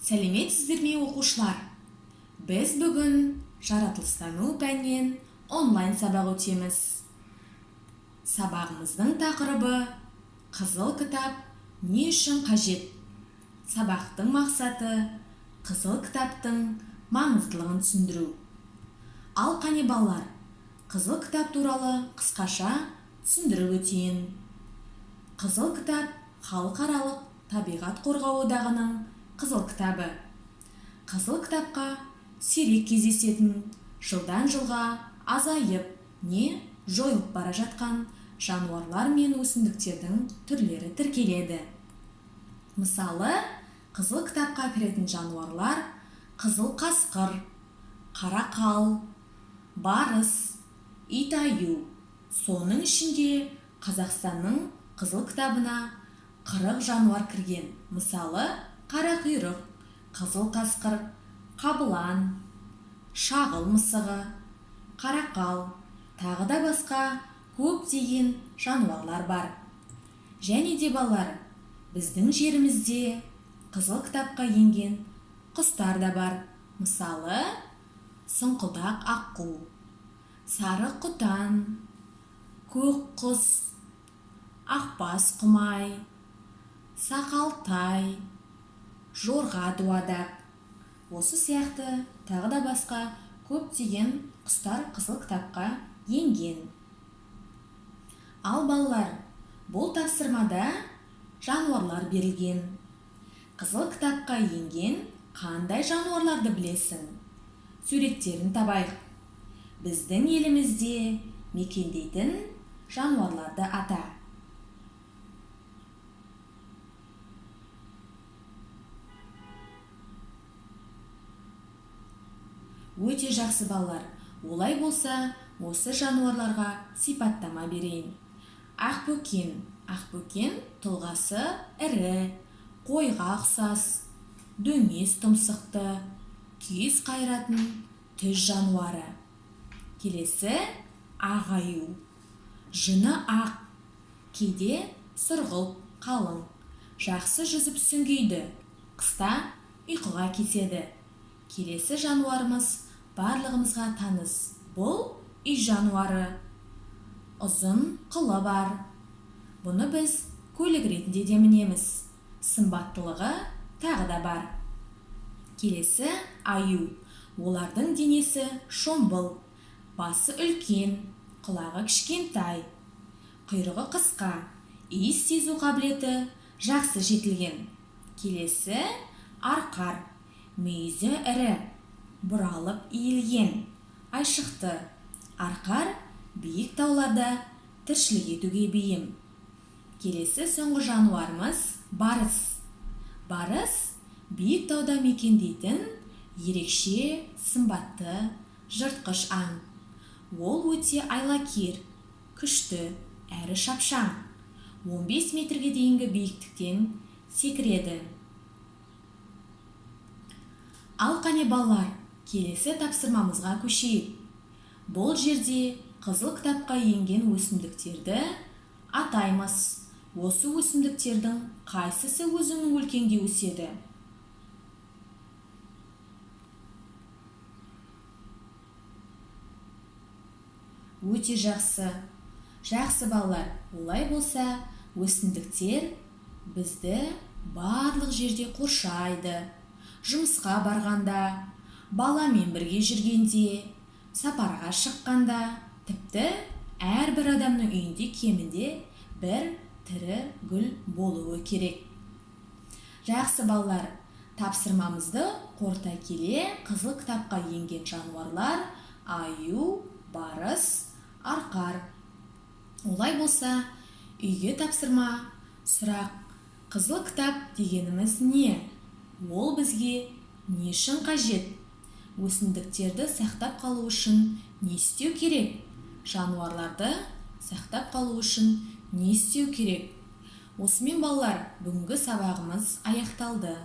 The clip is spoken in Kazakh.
Сәлеметсіздер ме оқушылар? Біз бүгін жаратылыстану пәнінен онлайн сабақ өтеміз. Сабағымыздың тақырыбы қызыл кітап не үшін қажет? Сабақтың мақсаты қызыл кітаптың маңыздылығын түсіндіру. Ал қане балалар, қызыл кітап туралы қысқаша түсіндіріп өтейін. Қызыл кітап халықаралық табиғат қорғау одағының қызыл кітабы. Қызыл кітапқа сирек кездесетін, жылдан жылға азайып не жойылып бара жатқан жануарлар мен өсімдіктердің түрлері тіркеледі. Мысалы, қызыл кітапқа кіретін жануарлар қызыл қасқыр, қарақал, барыс, итаю. Соның ішінде Қазақстанның қызыл кітабына 40 жануар кірген. Мысалы, қарақұйрық, қызыл қасқыр, қабылан, шағыл мысығы, қарақал, тағы да басқа көптеген жануарлар бар. Және де балалар, біздің жерімізде қызыл кітапқа енген құстар да бар. Мысалы, сұңқылдақ аққу, сары құтан, көк құс, ақбас құмай, сақалтай, жорға дуадақ. Осы сияқты тағы да басқа көптеген құстар қызыл кітапқа енген. Ал балалар, бұл тапсырмада жануарлар берілген. Қызыл кітапқа енген қандай жануарларды білесің? Суреттерін табайық. Біздің елімізде мекендейтін жануарларды ата. Өте жақсы балалар. Олай болса, осы жануарларға сипаттама берейін. Ақбөкен. Ақбөкен тұлғасы ірі, қойға ұқсас, дөңес тұмсықты, киіз қайратын түз жануары. Келесі ағаю. Жыны ақ, кейде сұрғылт, қалың, жақсы жүзіп сүңгиді, қыста ұйқыға кетеді. Келесі жануарымыз барлығымызға таныс. Бұл үй жануары. Ұзын қылы бар. Бұны біз көлік ретінде де мінеміз. Сымбаттылығы тағы да бар. Келесі аю. Олардың денесі шомбыл, басы үлкен, құлағы кішкентай, құйрығы қысқа, иіс сезу қабілеті жақсы жетілген. Келесі арқар. Мүйізі ірі, бұралып иілген, айшықты. Арқар биік тауларда тіршілік етуге бейім. Келесі соңғы жануарымыз барыс. Барыс биік тауда мекендейтін ерекше сымбатты жыртқыш аң. Ол өте айлакер, күшті әрі шапшаң. 15 метрге дейінгі биіктіктен секіреді. Ал қане балалар, келесі тапсырмамызға көшейік. Бұл жерде қызыл кітапқа енген өсімдіктерді атаймыз. Осы өсімдіктердің қайсысы өзінің өлкеңде өседі? Өте жақсы. Жақсы балалар. Олай болса, өсімдіктер бізді барлық жерде қоршайды. Жұмысқа барғанда, баламен бірге жүргенде, сапарға шыққанда, тіпті әрбір адамның үйінде кемінде бір тірі гүл болуы керек. Жақсы балалар, тапсырмамызды қорыта келе қызыл кітапқа енген жануарлар аю, барыс, арқар. Олай болса, үйге тапсырма, сұрақ. Қызыл кітап дегеніміз не? Ол бізге не үшін қажет? Өсімдіктерді сақтап қалу үшін не істеу керек? Жануарларды сақтап қалу үшін не істеу керек? Осымен балалар, бүгінгі сабағымыз аяқталды.